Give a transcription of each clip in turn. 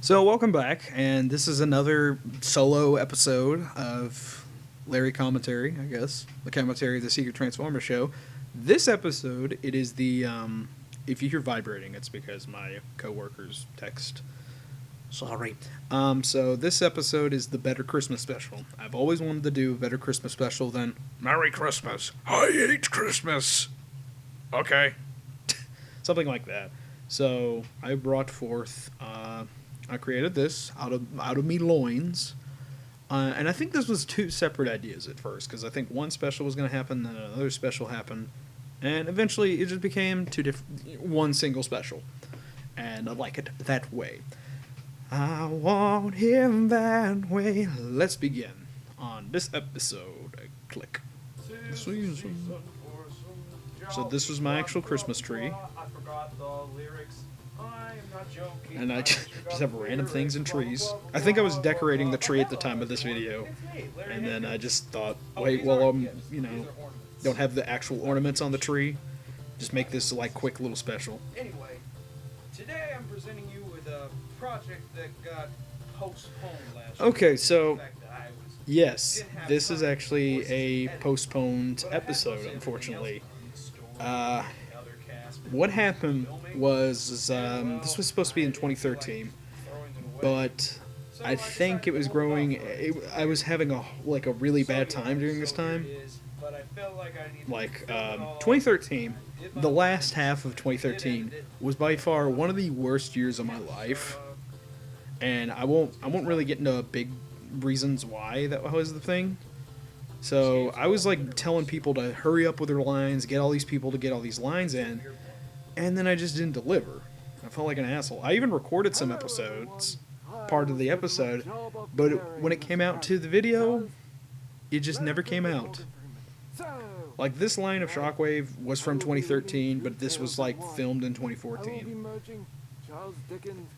So, welcome back, and this is another solo episode of Larry Commentary, I guess. The commentary of the Secret Transformer show. This episode, it is if you hear vibrating, it's because my coworkers text. Sorry. So, this episode is the Better Christmas Special. I've always wanted to do a Better Christmas Special than Merry Christmas. I hate Christmas. Okay. Something like that. So, I brought forth. I created this out of me loins, and I think this was two separate ideas at first because I think one special was going to happen, then another special happened, and eventually it just became one single special, and I like it that way. I want him that way. Let's begin on this episode. Click. So this was my actual Christmas tree. I forgot the lyrics. I am not joking. And I just have random things in trees. I think I was decorating the tree at the time of this video. And then I just thought, wait, well, don't have the actual ornaments on the tree. Just make this like quick little special. Anyway, today I'm presenting you with a project that got postponed last year. Okay, so The fact that I yes, this is actually a postponed episode, unfortunately. What happened was this was supposed to be in 2013, but I think it was I was having a really bad time during this time. Like 2013, the last half of 2013 was by far one of the worst years of my life, and I won't really get into big reasons why that was the thing. So I was like telling people to hurry up with their lines, get all these people to get all these lines in, and then I just didn't deliver. I felt like an asshole. I even recorded some episodes, part of the episode, but when it came out to the video, it just never came out. Like this line of Shockwave was from 2013, but this was like filmed in 2014.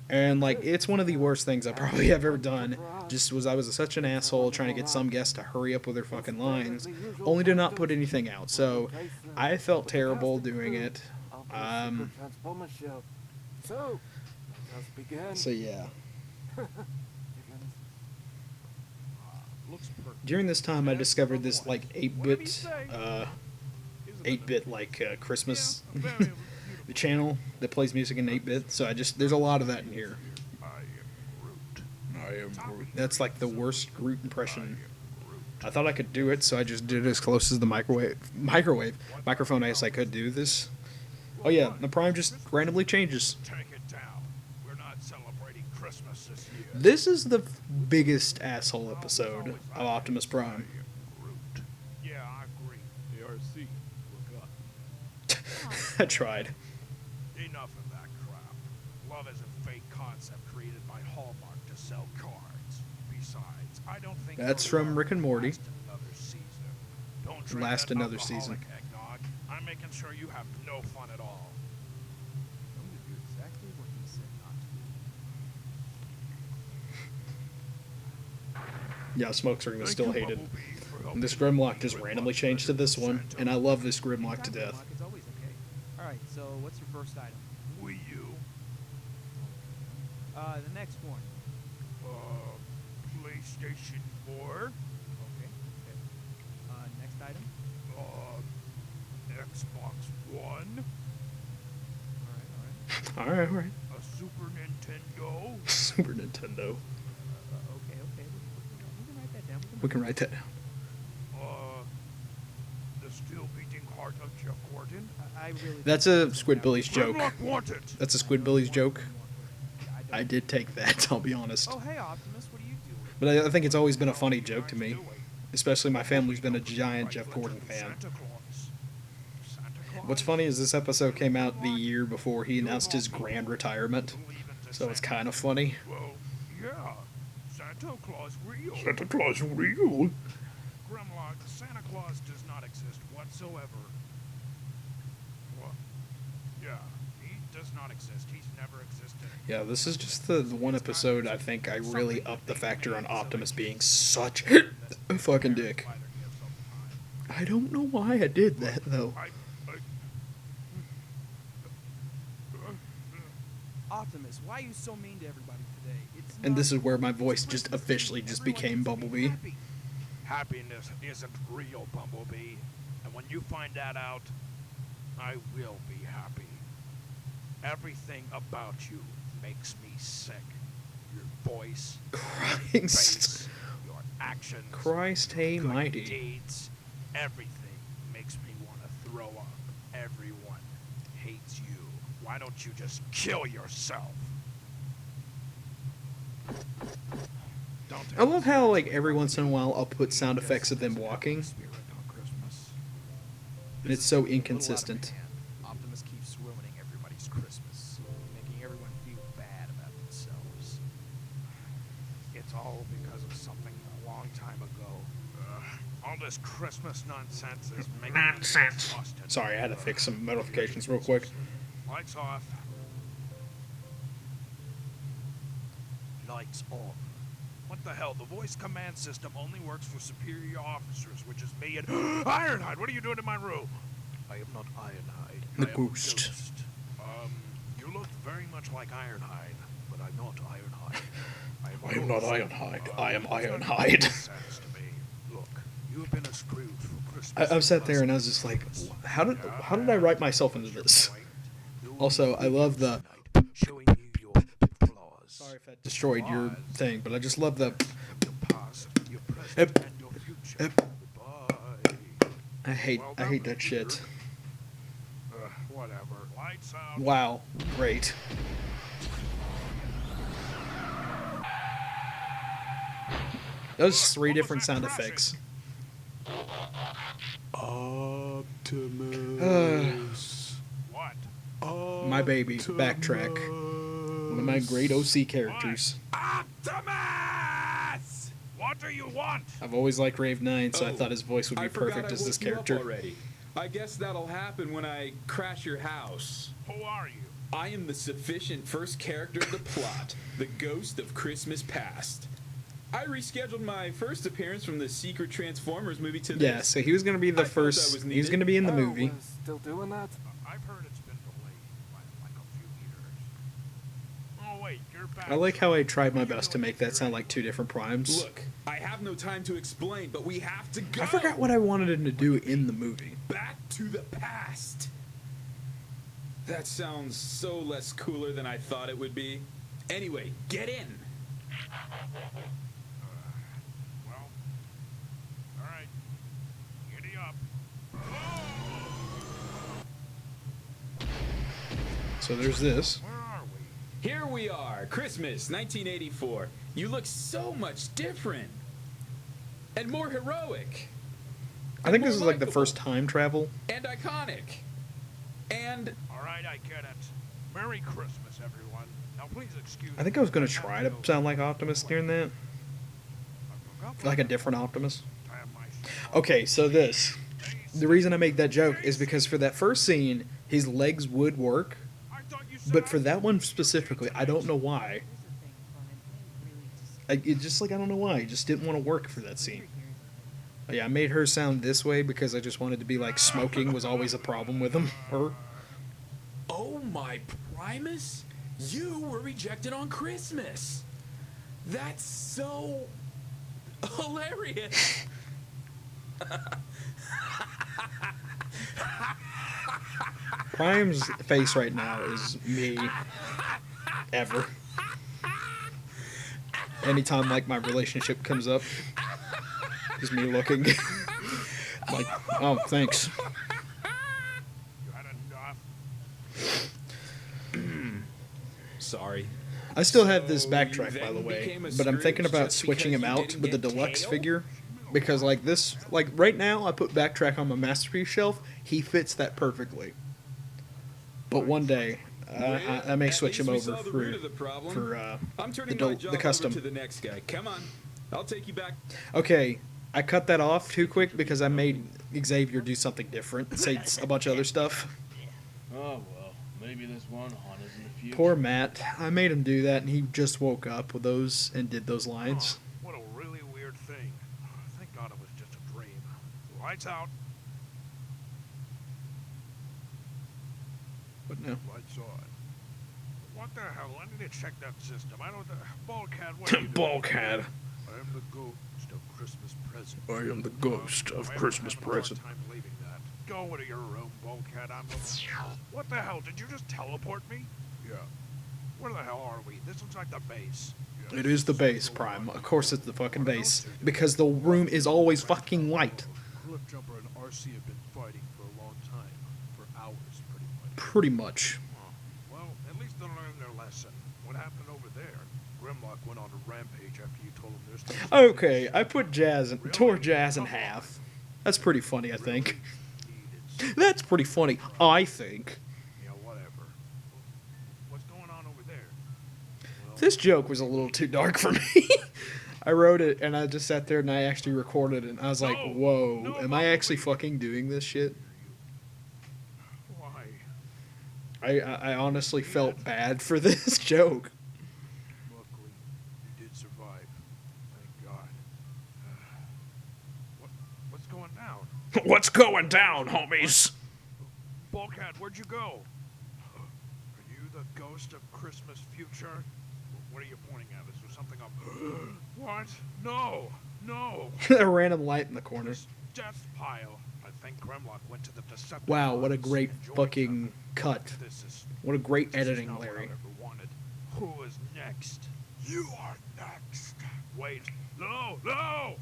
And like it's one of the worst things I probably have ever done. I was such an asshole trying to get some guests to hurry up with their fucking lines, only to not put anything out. So I felt terrible doing it. So yeah. During this time, I discovered this like 8-bit like Christmas channel that plays music in 8-bit. So there's a lot of that in here. I am Groot. That's like the worst Groot impression. I thought I could do it, so I just did it as close as the microphone as I could do this. Oh yeah, the Prime just randomly changes. Take it down. We're not celebrating Christmas this year. This is the biggest asshole episode of Optimus Prime. Yeah, I agree. ARC, look up. I tried. Enough of that crap. Love is a fake concept created by Hallmark to sell cards. Besides, I don't think That's from Rick and Morty. Last another season. Don't drink Last that another alcoholic season. eggnog. I'm making sure you have no fun at all. I'm gonna do exactly what he said not to do. Yeah, Smoke's are gonna still hate it. Bumblebee, for And helping this Grimlock me just with randomly my changed to this letters one, Santa. and I love this Grimlock to Exactly, death. Mark, it's always okay. Alright, so what's your first item? Wii U. The next one. PlayStation 4. Okay. Next item. Xbox One. Alright. Alright. A Super Nintendo. Super Nintendo. Okay. We can write that down. We can write that down. The still beating heart of Jeff Gordon. I really. That's a Squidbillies joke. Grimlock wanted. That's a Squidbillies joke. I I did take that, I'll be honest. Oh, hey, Optimus, what are you doing? But I think it's always been a funny joke to me. Especially my family's been a giant Jeff Gordon fan. Santa Claus. Santa Claus. What's funny is this episode came out the year before he announced his grand retirement. Believe in the So it's Santa. kind of funny. Well, yeah. Santa Claus real. Santa Claus real. Grimlock, Santa Claus does not exist whatsoever. What? Yeah, he does not exist. He's never existed. Yeah, this is just the one episode I think I really upped the factor on Optimus being such a fucking dick. By their gifts all the time. I don't know why I did that though. Optimus, why are you so mean to everybody today? It's And not- this is where my it's voice just Christmas officially Eve. just Everyone became needs to be Bumblebee. happy. Happiness isn't real, Bumblebee. And when you find that out, I will be happy. Everything about you makes me sick. Your voice, your Christ. face, your actions, Christ your good mighty. deeds, everything makes me want to throw up. Everyone hates you. Why don't you just kill yourself? Don't take I love this how, like, seriously, every once in a Bumblebee. while I'll put sound effects of them walking, Spirit on Christmas. and it's so inconsistent. Optimus keeps ruining everybody's Christmas, making everyone feel bad about themselves. It's all because of something a long time ago. All this Christmas nonsense is making me exhausted. Sorry, I had to fix some notifications real quick. Lights off. Lights on. What the hell? The voice command system only works for superior officers, which is me and Ironhide. What are you doing in my room? I am not Ironhide. The I am a ghost. You look very much like Ironhide, but I'm not Ironhide. I am not Ironhide. I am It's not making Ironhide. sense to me. Look, you have been a Scrooge for Christmas. I've sat there and I was just like, how did I write myself into this? Also, I love the. Showing you your flaws. Sorry if that destroyed your thing, but I just love the. Your past, your present, Yep. and your future. Yep. Goodbye. I hate that shit. Whatever. Lights out. Wow, great. Those three different sound effects. Optimus. What? My baby, Backtrack. One of my great OC characters. Optimus! What do you want? I've always liked Rave 9, so I Oh, thought his voice would be I forgot perfect I as this woke you up character. already. I guess that'll happen when I crash your house. Who are you? I am the sufficient first character of the plot, the ghost of Christmas past. I rescheduled my first appearance from the Secret Transformers movie to this. Yeah, so he was gonna be the I thought that first. was He was needed. gonna be in the movie. we're still doing that? I've heard it's been delayed by like a few years. Oh wait, you're back. I like how I tried my best to make that sound like two different primes. Look, I have no time to explain, but we have to go. I forgot what I wanted him to do in the movie. Back to the past. That sounds so less cooler than I thought it would be. Anyway, get in. Well, all right. Giddy up. So there's this. Where are we? Here we are, Christmas 1984. You look so much different. And more heroic. I think this More is like the likable. first time travel. And iconic. And All right, I get it. Merry Christmas, everyone. Now please excuse I think I was gonna try to sound like Optimus during that, like a different Optimus. Okay, so this. The reason I make that joke is because for that first scene, his legs would work, but for that one specifically, I don't know why. It just like I don't know why. It just didn't want to work for that scene. But yeah, I made her sound this way because I just wanted to be like smoking was always a problem with him. Her. oh my Primus, you were rejected on Christmas. That's so hilarious. Prime's face right now is me ever. Anytime like my relationship comes up, is me looking like, oh, thanks. You had enough. Sorry. I still have this So backtrack, you by the then way, became a but I'm thinking Scrooge about just switching because him you out didn't with the get deluxe Kale? figure. Because like this, like right now, I put backtrack on my masterpiece shelf. He fits that perfectly. But one day, I may At switch him least we over saw the for root of the problem. I'm turning the my del- job the custom. over to the next guy. Come on, I'll take you back. Okay, I cut that off too quick because I made Xavier do something different, say a bunch of other stuff. Oh well, maybe this one haunt is in the future. Poor Matt. I made him do that, and he just woke up with those and did those lines. Huh, what a really weird thing. Thank God it was just a dream. Lights out. But no. Lights on. What the hell? I need to check that system. I don't. Bulkhead, what are you doing? Bulkhead. I am the ghost of Christmas present. I am the ghost of I'm Christmas having a hard present. time believing that. Go to your room, Bulkhead. What the hell? Did you just teleport me? Yeah. Where the hell are we? This looks like the base. Yeah, It is the base, Prime. Of course it's the fucking base. Because the room is always fucking light. Cliffjumper and RC have been fighting for a long time. For hours, pretty much. Pretty much. Well, at least they learned their lesson. What happened over there? Grimlock went on a rampage after you told him there's no Okay, I put tore Jazz in half. That's pretty funny, I think. That's pretty funny, I think. Yeah, whatever. What's going on over there? Well, This joke was a little too dark for me. I wrote it and I just sat there and I actually recorded it and I was like, No, whoa, no, am I actually Bumblebee. fucking doing this shit? why? I honestly felt bad for this joke. Luckily, you did survive. Thank God. What's going down? What's going down, homies? Bulkhead, where'd you go? Are you the ghost of Christmas future? What are you pointing at? Is there something up? What? No! No! A random light in the corner. This death pile. I think Grimlock went to the Decepticons. Wow, what a great and joined fucking them. cut. This is What a great This is editing, not what Larry. I ever wanted. Who is next? You are next. Wait. No! No!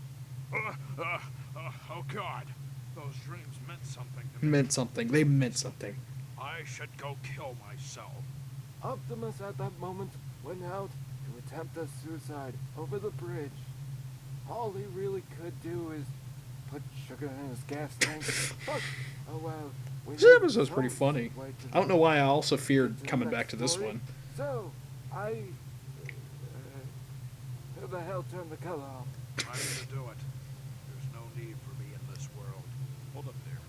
Oh God. Those dreams meant something to me. Meant something. They meant something. I should go kill myself. Optimus at that moment went out to attempt a suicide over the bridge. All he really could do is put sugar in his gas tank. But, oh well. we This need episode's pretty roads funny. way to I don't know why I also feared the coming next back to this story. one. So, who the hell turned the color off? I'm gonna do it. There's no need for me in this world. Hold up there.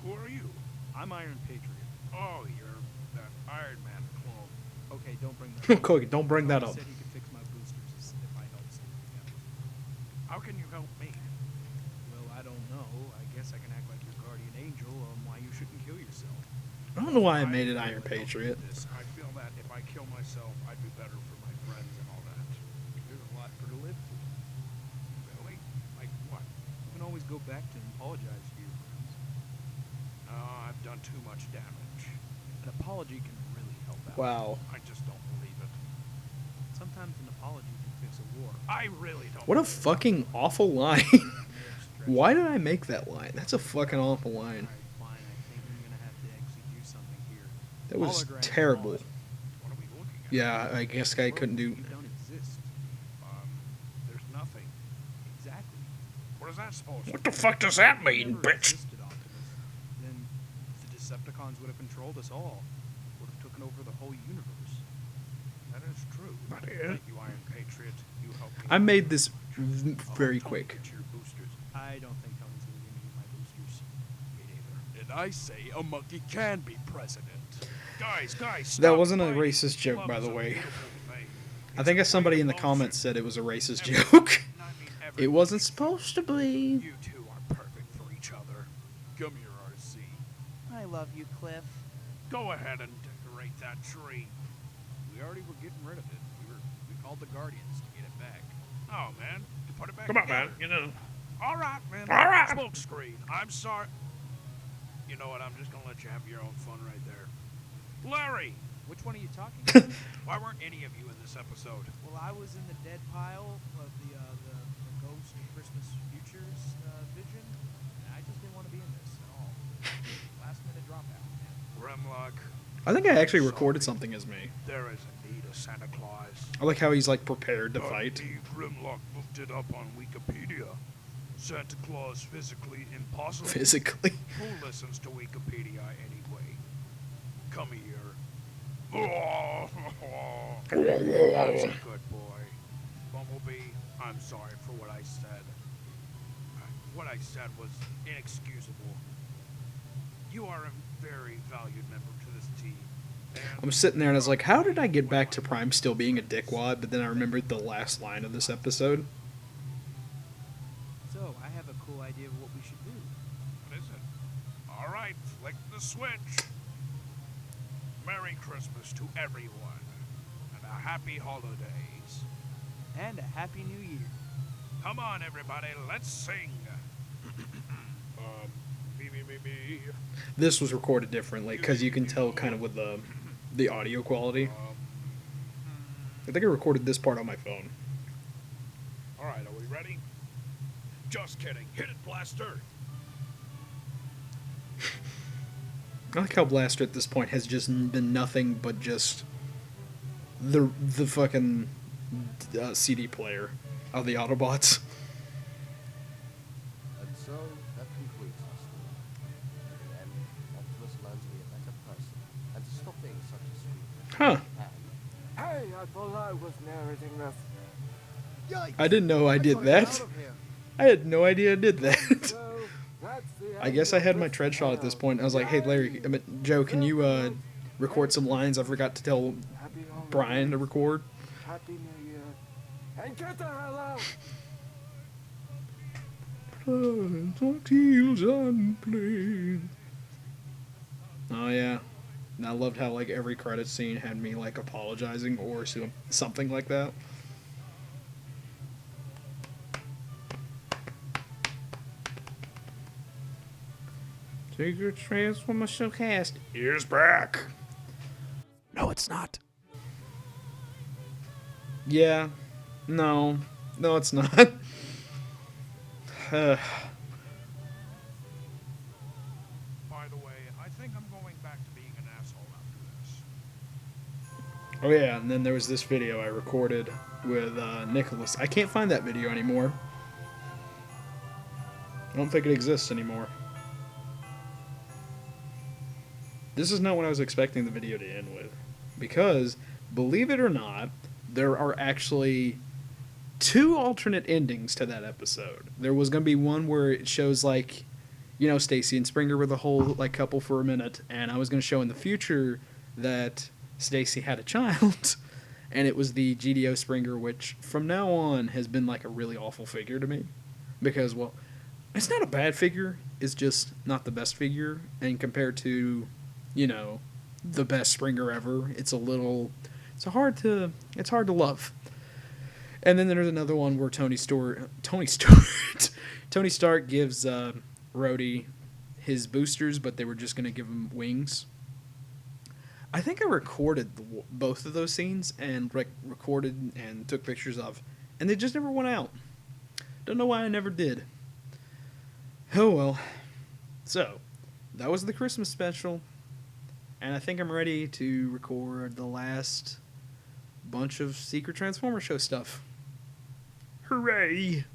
Who are you? I'm Iron Patriot. Oh, you're that Iron Man clone. Okay, don't bring that up. Cookie, don't bring that He up. said he could fix my boosters if I help somebody out. How can you help me? Well, I don't know. I guess I can act like your guardian angel on why you shouldn't kill yourself. I don't know why I made it really Iron don't need Patriot. this. I feel that if I kill myself, I'd be better for my friends and all that. There's a lot for to live for. Really? Like what? You can always go back to and apologize to your friends. I've done too much damage. An apology can really help out. Wow. I just don't believe it. Sometimes an apology can fix a war. I really don't. What a believe it. fucking awful line. May have stretched Why it. did I make that line? That's a fucking awful line. Alright, fine. I think I'm gonna have to actually do something here. That was Holograms terrible. lost. What are we looking at? Yeah, I guess I couldn't do. You don't exist. There's nothing. Exactly. What is that supposed to What the fuck does that mean, Never bitch? existed, Optimus. Then the Decepticons would have controlled us all. Would have taken over the whole universe. That is true. Not here. Thank you, Iron Patriot. You helped me. I made this I'll very help quick. get your boosters. I don't think Tony's gonna give me my boosters. Me neither. And I say a monkey can be president. Guys, That stop wasn't a fighting. racist joke, Love by is the a way. beautiful thing. I It's think a as somebody great in the emotion. comments said it was a racist Everyone- joke. and I mean It everyone wasn't needs supposed to be. You two are perfect for each other. Come here, RC. I love you, Cliff. Go ahead and decorate that tree. We already were getting rid of it. We called the Guardians to get it back. Oh, man. Put it back Come on, together. man. You know. All right, man. All right. Smoke screen. I'm sorry. You know what? I'm just going to let you have your own fun right there. Larry! Which one are you talking about? Why weren't any of you in this episode? Well, I was in the dead pile of the Ghost of Christmas Futures vision, and I just didn't want to be in this at all. Last minute dropout, man. Grimlock, I think I actually recorded something as me. there is a need of Santa Claus. I like how he's like prepared to fight. Grimlock looked it up on Wikipedia. Santa Claus physically impossible. Physically. Who listens to Wikipedia anyway? Come here. That's a good boy. Bumblebee, I'm sorry for what I said. What I said was inexcusable. You are a very valued member to this team. and I'm sitting there and I was like, how did I get back to Prime still being a dickwad? But then I remembered the last line of this episode. So, I have a cool idea of what we should do. What is it? All right, flick the switch. Merry Christmas to everyone. happy holidays. And a happy new year. Come on, everybody, let's sing. Me. This was recorded differently because you can tell kind of with the audio quality. I think I recorded this part on my phone. All right, are we ready? Just kidding. Hit it, Blaster. I like how Blaster at this point has just been nothing but just the fucking CD player of the Autobots. And so, that concludes our story. In the end, Optimus learned to be a better person, and to stop being such a sweet. Huh. Hey, I thought I was narrating this. Yikes! I didn't know I did gotta get that. out of here. I had no idea I did that. So, that's the I guess I had my tread shot at this point. I was like, hey, Larry, Joe, can you record some lines I forgot to tell Happy holidays, Brian to record? Happy New Year. And get the hell out! Oh yeah, and I loved how like every credit scene had me like apologizing or something like that. Secret Transformer Showcast is back. No, it's not. Yeah, no, it's not. By the way, I think I'm going back to being an asshole after this. Oh yeah, and then there was this video I recorded with Nicholas. I can't find that video anymore. I don't think it exists anymore. This is not what I was expecting the video to end with. Because, believe it or not, there are actually 2 alternate endings to that episode. There was going to be one where it shows like, you know, Stacy and Springer were the whole like couple for a minute, and I was going to show in the future that Stacy had a child, and it was the GDO Springer, which from now on has been like a really awful figure to me, because well, it's not a bad figure, it's just not the best figure, and compared to, you know, the best Springer ever, it's hard to love. And then there's another one where Tony Stark gives Rhodey his boosters, but they were just going to give him wings. I think I recorded both of those scenes and recorded and took pictures of, and they just never went out. Don't know why I never did. Oh well. So, that was the Christmas special, and I think I'm ready to record the last bunch of Secret Transformer Show stuff. Hooray!